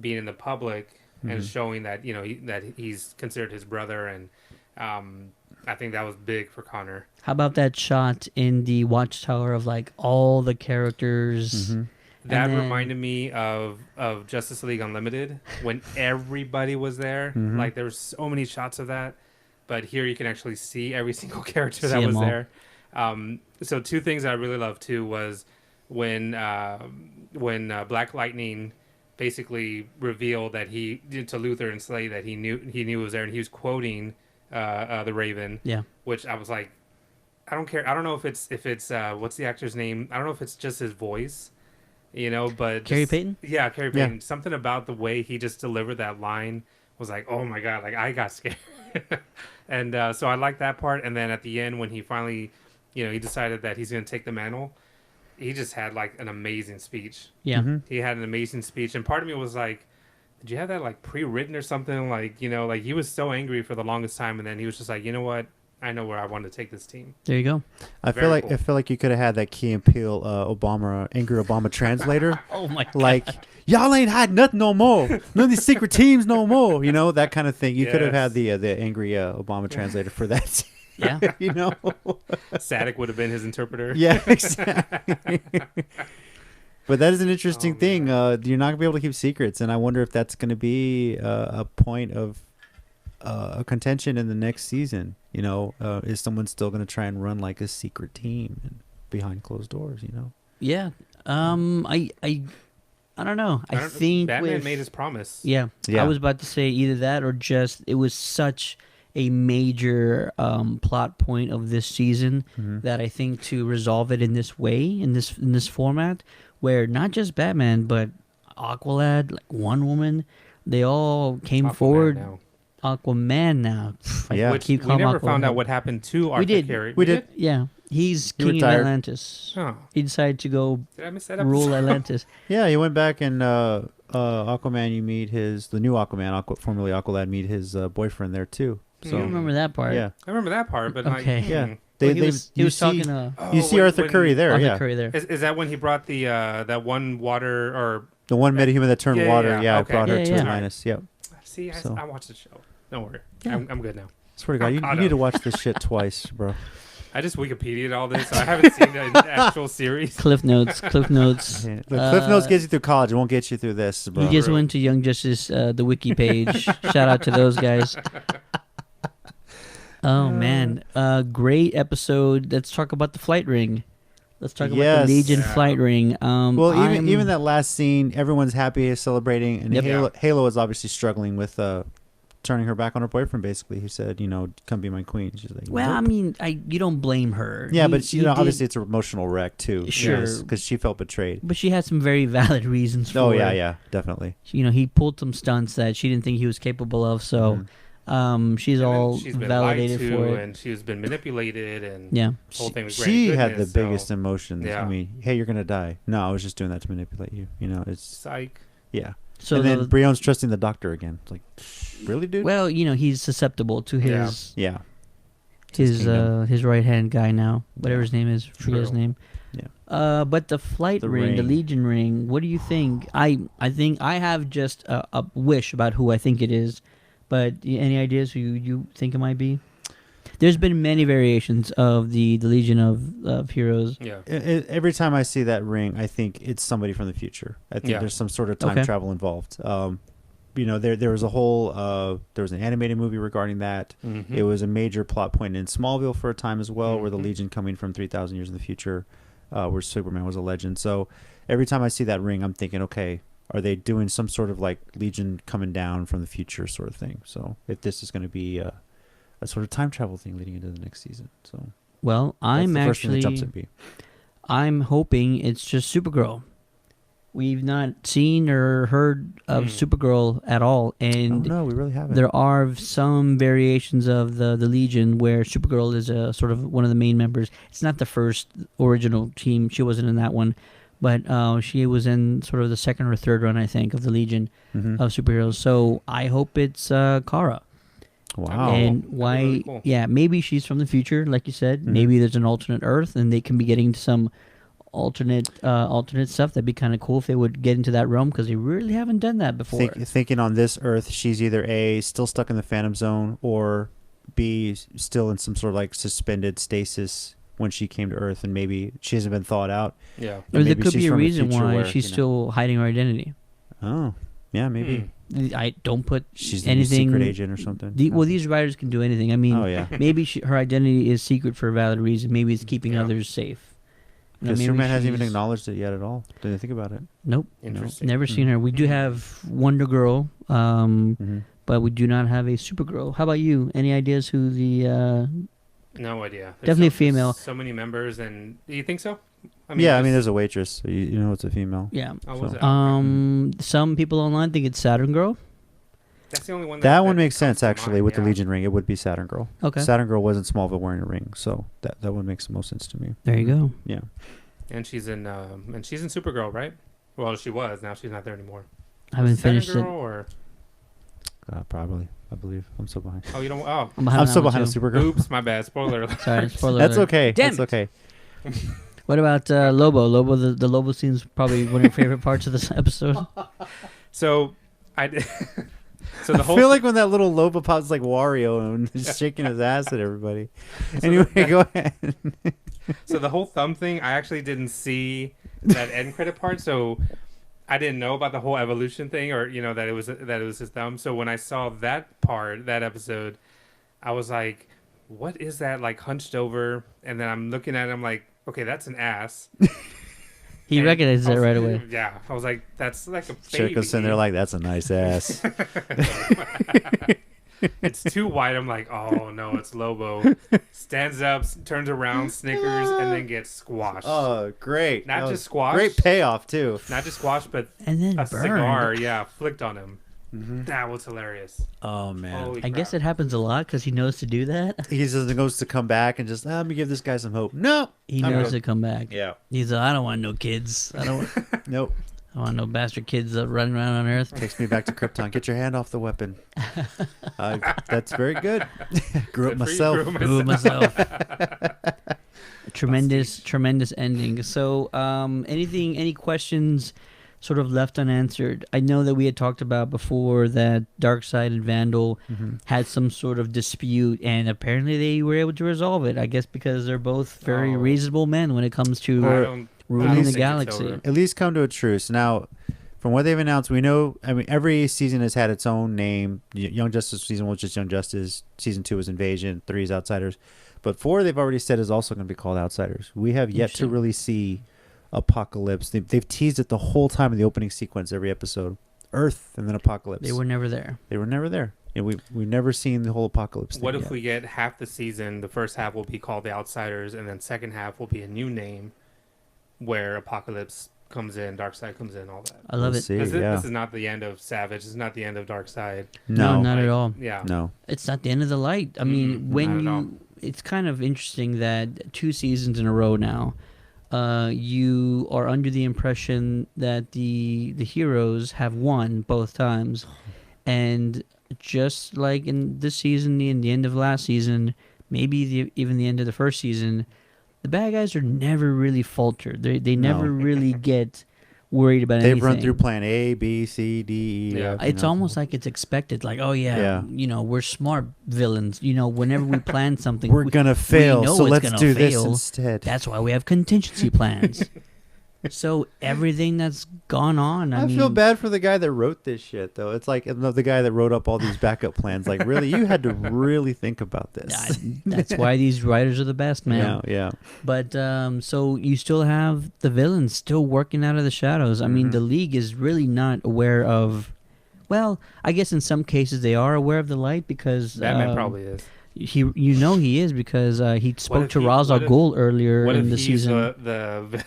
being in the public and showing that, that he's considered his brother. And I think that was big for Connor. How about that shot in the Watchtower of like all the characters? Mm-hmm. That And then- reminded me of Justice League Unlimited when everybody was there. Mhm. Like there were so many shots of that, but here you can actually see every single character See that was 'em all. there. So 2 things I really loved too was when Black Lightning basically revealed that he to Luthor and Slade that he knew it was there, and he was quoting the Raven. Yeah. Which I was like, I don't care. I don't know if it's what's the actor's name? I don't know if it's just his voice. But Carrie just- Payton? Yeah, Carrie Yeah. Payton. Something about the way he just delivered that line was like, oh my God, like I got scared. And so I like that part. And then at the end, when he finally, he decided that he's going to take the mantle, he just had like an amazing speech. Yeah. Mm-hmm. He had an amazing speech. And part of me was like, did you have that like pre-written or something? Like, like he was so angry for the longest time. And then he was just like, you know what? I know where I want to take this team. There you go. I Very feel like you could have had that Key and Peele angry Obama translator. Oh my God. Like, y'all ain't had nothing no more. None of these secret teams no more. That kind of thing. You could have had Yes. the angry Obama translator for that. Yeah. Sadik would have been his interpreter. Yeah, exactly. But that is an interesting Oh, thing. You're not gonna be able to keep secrets, and I wonder if that's gonna be a point of a contention in the next season. Is someone still gonna try and run like a secret team and behind closed doors? Yeah. I don't know. I think Batman made his promise. Yeah. Yeah. I was about to say either that or just it was such a major plot point of this season Mhm. that I think to resolve it in this way, in this format, where not just Batman but Aqualad, like One Woman, they all came Aquaman forward. now. Aquaman now. I Yeah. Which keep we calling never Aquaman. found out what happened to Arthur did. Curry. We did. Yeah, he's He king retired. of Atlantis. Oh, He decided to go did I miss that rule episode? Atlantis. Yeah, he went back and Aquaman. You meet the new Aquaman, formerly Aqualad, meet his boyfriend there too. I So don't remember that part. yeah, I remember that part, but Okay. yeah. hmm. Well, he was talking to You see Arthur Curry there. Arthur Yeah, Curry there. Is that when he brought the that one water or the one metahuman that turned Yeah, water. yeah, Yeah, okay. brought her Yeah, to yeah. Atlantis. Yep. See, So. I watched the show. Don't worry. Yeah. I'm good now. Swear to God, you need to watch this shit twice, bro. I just Wikipedia'd all this. So I haven't seen the actual series. Cliff notes. Cliff notes. Yeah. The Cliff Notes gets you through college. It won't get you through this, bro. You just Bro. went to Young Justice, the wiki page. Shout out to those guys. Oh man, great episode. Let's talk about the flight ring. Let's talk about Yes. the Legion Yeah. flight ring. Well, I'm- even that last scene, everyone's happy, celebrating, and Yep. Halo is obviously struggling with turning her back on her boyfriend. Basically, he said, "Come be my queen." She's like, Well, I "Nope." mean, you don't blame her. Yeah, He- but he did- obviously it's an emotional wreck too. Sure. because she felt betrayed. but she had some very valid reasons for Oh it. yeah, definitely. He pulled some stunts that she didn't think he was capable of. So, Mhm. she's And then all she's been validated lied to, for it. and she's been manipulated, and Yeah. the whole thing was She great. had the Goodness, so- biggest emotions. Yeah. I mean, hey, you're gonna die. No, I was just doing that to manipulate you. It's Psych. yeah. So and then the- Brion's trusting the doctor again. It's like, really, dude? well, he's susceptible to Yeah. his yeah. his kingdom. his right hand guy now, whatever Yeah. his name is. Forget his True. name. Yeah. But the flight The ring, the ring. Legion ring. What do you think? I think I have just a wish about who I think it is, but any ideas who you think it might be? There's been many variations of the Legion of Heroes. Yeah. Every time I see that ring, I think it's somebody from the future. I think Yeah. there's some sort of time Okay. travel involved. There was a whole there was an animated movie regarding that. Mhm. It was a major plot point in Smallville for a time as well, where the Mhm. Legion coming from 3,000 years in the future, where Superman was a legend. So every time I see that ring, I'm thinking, okay, are they doing some sort of like Legion coming down from the future sort of thing? So if this is going to be a sort of time travel thing leading into the next season, so Well, that's I'm the first thing that actually jumps at me. I'm hoping it's just Supergirl. We've not seen or heard of Supergirl at all, and Oh no, we really haven't. there are some variations of the Legion where Supergirl is a sort of one of the main members. It's not the first original team; she wasn't in that one, but she was in sort of the second or third run, I think, of the Legion Mhm. of superheroes. So I hope it's Kara. Wow. And That'd be why? really cool. Yeah, maybe she's from the future, like you said. Mhm. Maybe there's an alternate Earth, and they can be getting some alternate stuff. That'd be kind of cool if they would get into that realm because they really haven't done that before. Thinking on this Earth, she's either A, still stuck in the Phantom Zone, or B, still in some sort of like suspended stasis when she came to Earth, and maybe she hasn't been thought out. Yeah. Or there maybe could she's be a from a reason future why where, she's you know- still hiding her identity. Oh, yeah, maybe I don't put she's the new anything. secret agent or something. Well, these writers can do anything. I mean, Oh yeah, maybe her identity is secret for a valid reason. Maybe it's keeping Yeah. others safe. because maybe Superman hasn't even she's- acknowledged it yet at all. Didn't think about it. Nope, Interesting. never seen her. We do have Wonder Girl, Mm-hmm. but we do not have a Supergirl. How about you? Any ideas who the? No idea. Definitely a female. So many members, and do you think so? There's a waitress. So you know it's a female. Yeah. Oh, was so- it? Some people online think it's Saturn Girl. That's the only one. That one makes comes sense to actually mind, with the yeah. Legion ring. It would be Saturn Girl. Okay. Saturn Girl wasn't Smallville wearing a ring, so that one makes the most sense to me. There you go. Yeah. And she's in Supergirl, right? Well, she was. Now she's not there anymore. I haven't Saturn finished Girl it. Or Probably. I believe. I'm so behind. oh, you don't. Oh, I'm behind I'm on so that one, behind on too. Supergirl. oops, my bad. Spoiler alert. Sorry, spoiler That's alert. okay. Damn That's okay. What about Lobo? Lobo, the Lobo scene's probably one of your favorite parts of this episode. So I did. So I the whole feel like when that little Loba pops like Wario and just shaking his ass at everybody. Anyway, go ahead. so the whole thumb thing, I actually didn't see that end credit part, so I didn't know about the whole evolution thing, or that it was his thumb. So when I saw that part, that episode, I was like, "What is that?" Like hunched over, and then I'm looking at it, I'm like, "Okay, that's an ass." He And recognizes I it was- right away. Yeah, I was like, "That's like a baby." Shirko's in there like, that's a nice ass. It's too wide. I'm like, "Oh no, it's Lobo." Stands up, turns around, snickers, and then gets squashed. Oh, great. Not That just was squash. Great payoff, too. Not just squashed, but And then a burned. cigar, flicked on him. That was hilarious. Oh, man. Holy I guess crap. it happens a lot because he knows to do that. He just goes to come back and just, let me give this guy some hope. No. He I'm knows good. to come back. Yeah. He's like, I don't want no kids. I don't Nope. want no bastard kids running around on Earth. Takes me back to Krypton. Get your hand off the weapon. That's very good. Grew up Good for you, myself. grew up Ooh, myself. Tremendous ending. So, any questions sort of left unanswered. I know that we had talked about before that Darkseid and Vandal had some sort of dispute, and apparently they were able to resolve it. I guess because they're both very reasonable men when it comes to ruling the think galaxy. it's over. At least come to a truce. Now, from what they've announced, we know, I mean, every season has had its own name. Young Justice season 1 was just Young Justice. Season 2 was Invasion. 3 is Outsiders. But 4, they've already said, is also going to be called Outsiders. We have yet to really see Apocalypse. They've teased it the whole time in the opening sequence, every episode. Earth and then Apocalypse. They were never there. They were never there. And we've never seen the whole Apocalypse thing What if yet. we get half the season, the first half will be called The Outsiders, and then second half will be a new name where Apocalypse comes in, Darkseid comes in, all that. I love We'll it. see, This yeah. is not the end of Savage. This is not the end of Darkseid. No, not Like, at all. Yeah. No. It's not the end of the light. I mean, when not at all. you, it's kind of interesting that 2 seasons in a row now, you are under the impression that the heroes have won both times, and just like in this season, in the end of last season, maybe even the end of the first season, the bad guys are never really faltered. They never really get worried about anything. They've run through plan A, B, C, D, E. Yeah. F, It's almost like it's expected. Like, oh yeah, Yeah. we're smart villains. Whenever we plan something, we're going to fail, know so it's let's gonna do this fail. instead. That's why we have contingency plans. So everything that's gone on, I mean, feel bad for the guy that wrote this shit, though. It's like the guy that wrote up all these backup plans. Like, really, you had to really think about this. That's why these writers are the best, man. Yeah. But so you still have the villains still working out of the shadows. I mean, the League is really not aware of. Well, I guess in some cases they are aware of the light because Batman probably is. he is because he spoke if to he- Ra's al what if- Ghul earlier What in if the he's season. the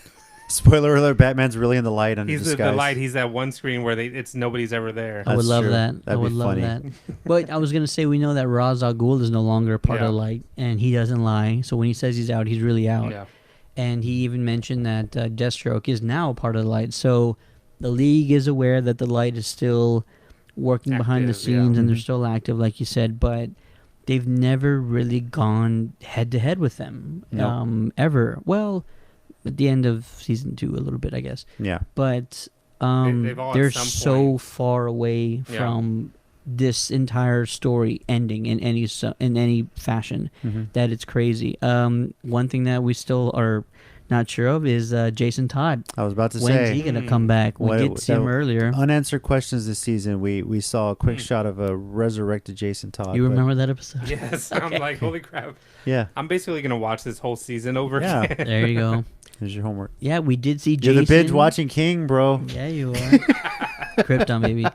Spoiler alert: Batman's really in the light under he's the disguise. light? He's that one screen where it's nobody's ever there. I would That's love true. that. I That'd would be love funny. that. But I was gonna say we know that Ra's al Ghul is no longer a part Yeah. of the light, and he doesn't lie. So when he says he's out, he's really out. Yeah. And he even mentioned that Deathstroke is now a part of the light. So the League is aware that the light is still working behind the Active, yeah. scenes, and they're still active, like you said. But they've never really gone head to head with them Nope. ever. Well, at the end of season 2, a little bit, I guess. Yeah. But They've all at they're some so point- far away Yeah. from this entire story ending in any fashion that it's crazy. One thing that we still are not sure of is Jason Todd. I was about to When's say. he gonna come back? We What- did see him that- earlier. Unanswered questions this season. We saw a quick shot of a resurrected Jason Todd. You but- remember that episode? Yes. I'm like, holy crap. Yeah. I'm basically gonna watch this whole season over Yeah. again. There you go. Here's your homework. Yeah, we did see You're Jason. the binge watching king, bro. Yeah, you are. Krypton, baby.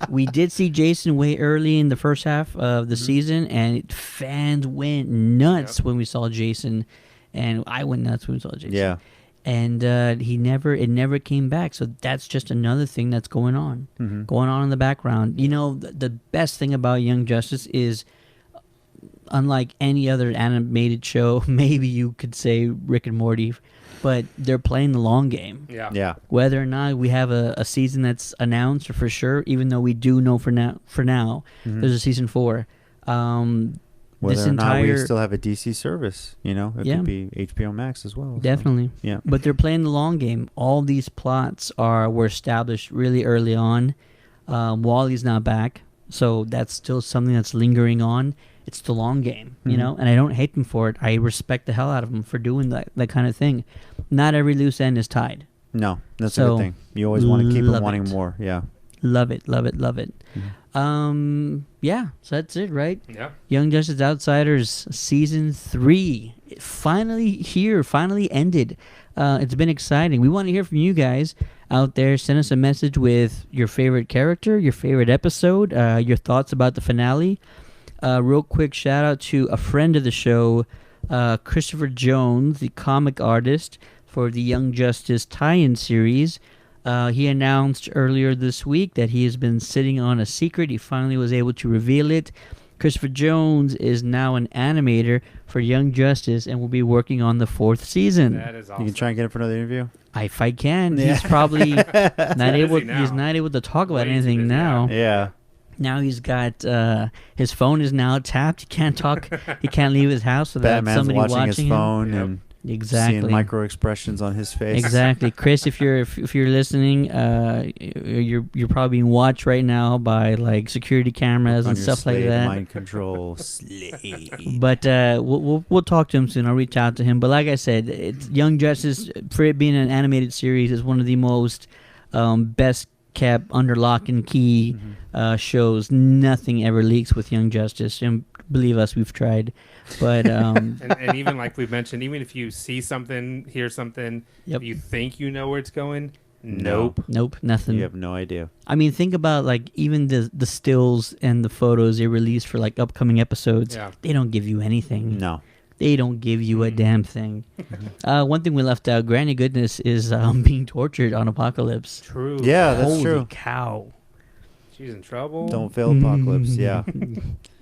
We did see Jason way early in the first half of the season, and fans went nuts when we saw Jason, and I went nuts when we saw Jason. Yeah. And it never came back. So that's just another thing that's going on in the background. The best thing about Young Justice is, unlike any other animated show, maybe you could say Rick and Morty, but they're playing the long game. Yeah. Yeah. Whether or not we have a season that's announced or for sure, even though we do know for now there's a season 4. Whether this or not we entire still have a DC service, it Yeah. could be HBO Max as well. so, definitely, Yeah. but they're playing the long game. All these plots were established really early on. Wally's not back, so that's still something that's lingering on. It's the long game, and I don't hate them for it. I respect the hell out of them for doing that kind of thing. Not every loose end is tied. No, that's a So, good thing. You always want to keep them love wanting it. more. Yeah. Love it, love it, love it. Yeah, so that's it, right? Yeah. Young Justice Outsiders season 3, finally here, finally ended. It's been exciting. We want to hear from you guys out there. Send us a message with your favorite character, your favorite episode, your thoughts about the finale. Real quick shout out to a friend of the show, Christopher Jones, the comic artist for the Young Justice tie-in series. He announced earlier this week that he has been sitting on a secret. He finally was able to reveal it. Christopher Jones is now an animator for Young Justice and will be working on the 4th season. That is awesome. You can try and get him for another interview. If I can, Yeah. he's probably not able. busy now. He's not able to talk about Way too anything busy, now. Yeah. Now he's got his phone is now tapped. He can't talk. He can't leave his house without Batman's somebody watching watching his him. phone, Yep. and Exactly. Seeing micro expressions on his face. Exactly, Chris. If you're listening, you're probably being watched right now by like security cameras On and your stuff like slave that. Mind control slave. But we'll talk to him soon. I'll reach out to him. But like I said, it's Young Justice, for it being an animated series, is one of the most best kept under lock and key shows. Nothing ever leaks with Young Justice, and believe us, we've tried. But and even like we've mentioned, even if you see something, hear something, Yep. you think you know where it's going. No. nope, nothing. You have no idea. I mean, think about like even the stills and the photos they release for like upcoming episodes. Yeah. They don't give you anything. No. They don't give you a damn thing. One thing we left out, Granny Goodness is being tortured on Apocalypse. True. Yeah, that's Holy true. cow. She's in trouble. Don't fail Apocalypse. Yeah.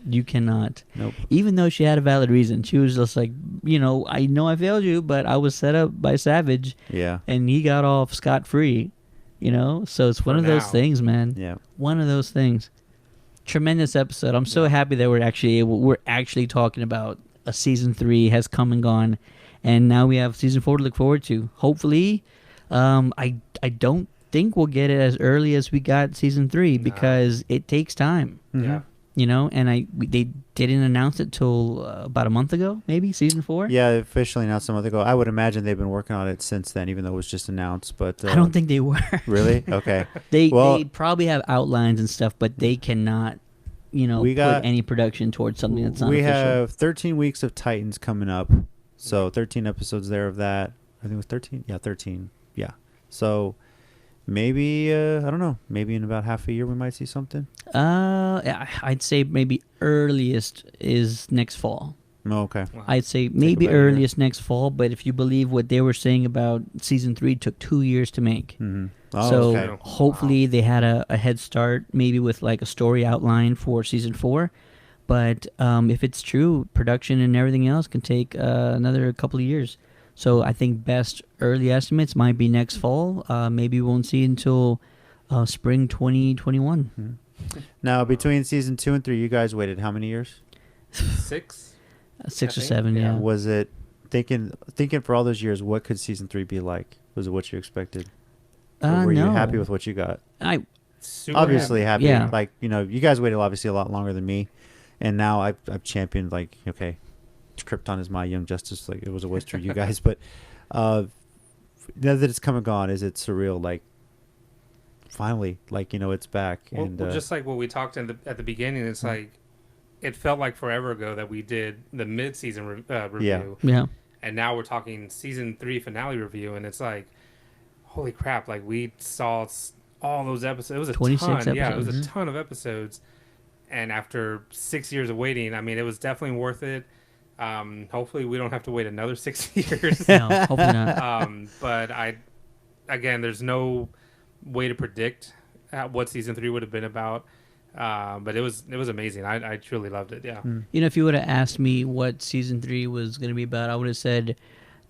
You cannot. Nope. Even though she had a valid reason. She was just like, I know I failed you, but I was set up by Savage, Yeah. and he got off scot-free. So it's one For of those now. things, man. Yeah. One of those things. Tremendous episode. I'm so happy that we're actually talking about a season 3 has come and gone, and now we have season 4 to look forward to. Hopefully, I don't think we'll get it as early as we got season 3 because it takes time. Yeah. And they didn't announce it till about a month ago, maybe season 4. Yeah, officially announced a month ago. I would imagine they've been working on it since then, even though it was just announced. But I don't think they were. really. Okay. They Well- probably have outlines and stuff, but they cannot, We put got- any production towards something that's not we official. have 13 weeks of Titans coming up, so 13 episodes there of that. I think it was 13. Yeah, 13. Yeah. So maybe I don't know. Maybe in about half a year we might see something. I'd say maybe earliest is next fall. Oh, okay. Wow. I'd say maybe about a year. earliest next fall, but if you believe what they were saying about season 3 took 2 years to make. Mm-hmm. Oh, So okay. hopefully they had a head start, maybe with like a story outline for season 4. But if it's true, production and everything else can take another couple of years. So I think best early estimates might be next fall. Maybe we won't see it until spring 2021. Now between season 2 and 3, you guys waited how many years? 6. 6 or I think, 7, yeah. yeah. Was it thinking for all those years? What could season 3 be like? Was it what you expected? Or were you No. happy with what you got? Super Obviously happy. Yeah. Like you guys waited obviously a lot longer than me, and now I've championed like okay, Krypton is my Young Justice. Like it was a waste for you guys, but now that it's come and gone, is it surreal? Like finally, like it's back. Well, and just like what we talked at the beginning, it's like it felt like forever ago that we did the mid-season review, Yeah. and now we're talking season 3 finale review, and it's like, holy crap! Like we saw all those episodes. It was a 26 ton. Yeah, it was episodes. a ton of episodes, and after 6 years of waiting, I mean, it was definitely worth it. Hopefully, we don't have to wait another 6 years. No, hopefully not. But again, there's no way to predict what season 3 would have been about. But it was amazing. I truly loved it. Yeah. If you would have asked me what season 3 was going to be about, I would have said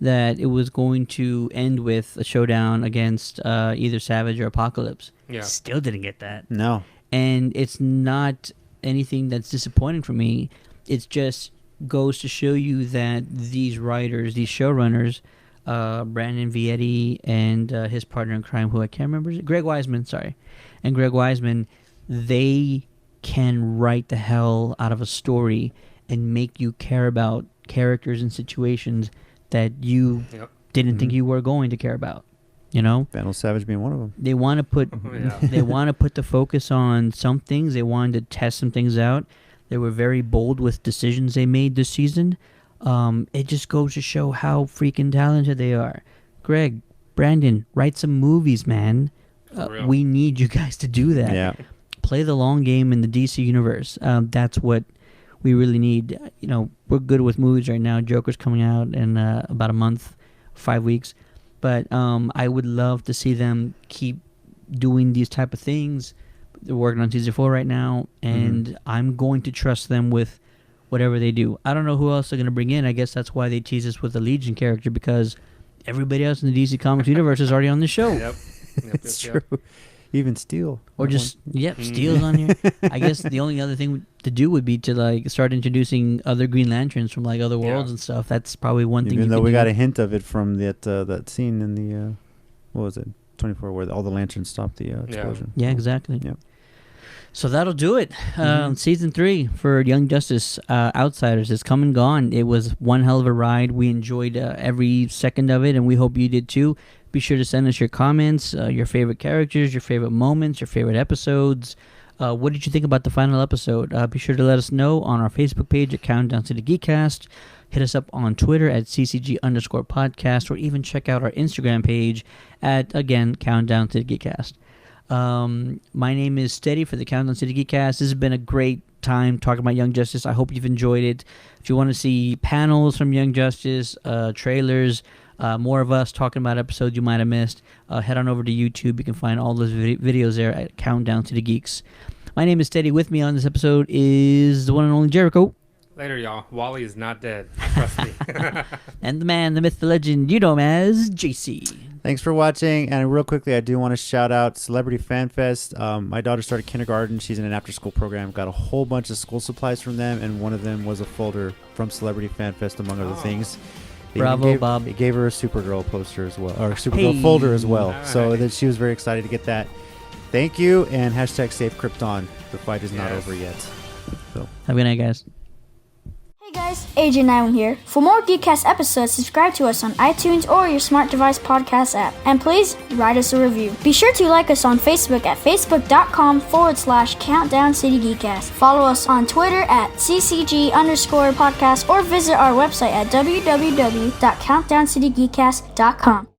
that it was going to end with a showdown against either Savage or Apocalypse. Yeah. Still didn't get that. no, And it's not anything that's disappointing for me. It just goes to show you that these writers, these showrunners, Brandon Vietti and his partner in crime, who I can't remember, Greg Wiseman, sorry. And Greg Wiseman, they can write the hell out of a story and make you care about characters and situations that you Yep. didn't think you were going to care about. Vandal Savage being one of them. They want to put Yeah. they want to put the focus on some things. They wanted to test some things out. They were very bold with decisions they made this season. It just goes to show how freaking talented they are. Greg, Brandon, write some movies, man. For real. We need you guys to do that. Yeah. Play the long game in the DC universe. That's what we really need. We're good with movies right now. Joker's coming out in about a month, 5 weeks. But I would love to see them keep doing these type of things. They're working on season 4 right now, and I'm going to trust them with whatever they do. I don't know who else they're going to bring in. I guess that's why they tease us with the Legion character, because everybody else in the DC Comics universe is already on the show. Yep. It's true. Even Steel. Or just Steel's on here. I guess the only other thing to do would be to like start introducing other Green Lanterns from like other worlds and stuff. That's probably one thing. Even though we got a hint of it from that scene in the what was it, 24, where all the lanterns stopped the explosion. Yeah, exactly. Yeah. So that'll do it. Season 3 for Young Justice Outsiders is come and gone. It was one hell of a ride. We enjoyed every second of it, and we hope you did too. Be sure to send us your comments, your favorite characters, your favorite moments, your favorite episodes. What did you think about the final episode? Be sure to let us know on our Facebook page at Countdown to the Geekcast. Hit us up on Twitter at ccg_podcast, or even check out our Instagram page at, again, Countdown to the Geekcast. My name is Steady for the Countdown to the Geekcast. This has been a great time talking about Young Justice. I hope you've enjoyed it. If you want to see panels from Young Justice, trailers, more of us talking about episodes you might have missed, head on over to YouTube. You can find all those videos there at Countdown to the Geeks. My name is Steady. With me on this episode is the one and only Jericho. Later, y'all. Wally is not dead. Trust me. And the man, the myth, the legend, you know him as JC. Thanks for watching. And real quickly, I do want to shout out Celebrity Fan Fest. My daughter started kindergarten. She's in an after-school program. Got a whole bunch of school supplies from them, and one of them was a folder from Celebrity Fan Fest, among other things. Bravo, Bob. It gave her a Supergirl poster as well, or a Supergirl folder as well. Nice. So that she was very excited to get that. Thank you, and hashtag Save Krypton. The fight is not over yet. So. Have a good night, guys. Hey guys, AJ Nyland here. For more Geekcast episodes, subscribe to us on iTunes or your smart device podcast app. And please, write us a review. Be sure to like us on Facebook at facebook.com/Countdown City Geekcast. Follow us on Twitter at ccg_podcast or visit our website at www.countdowncitygeekcast.com.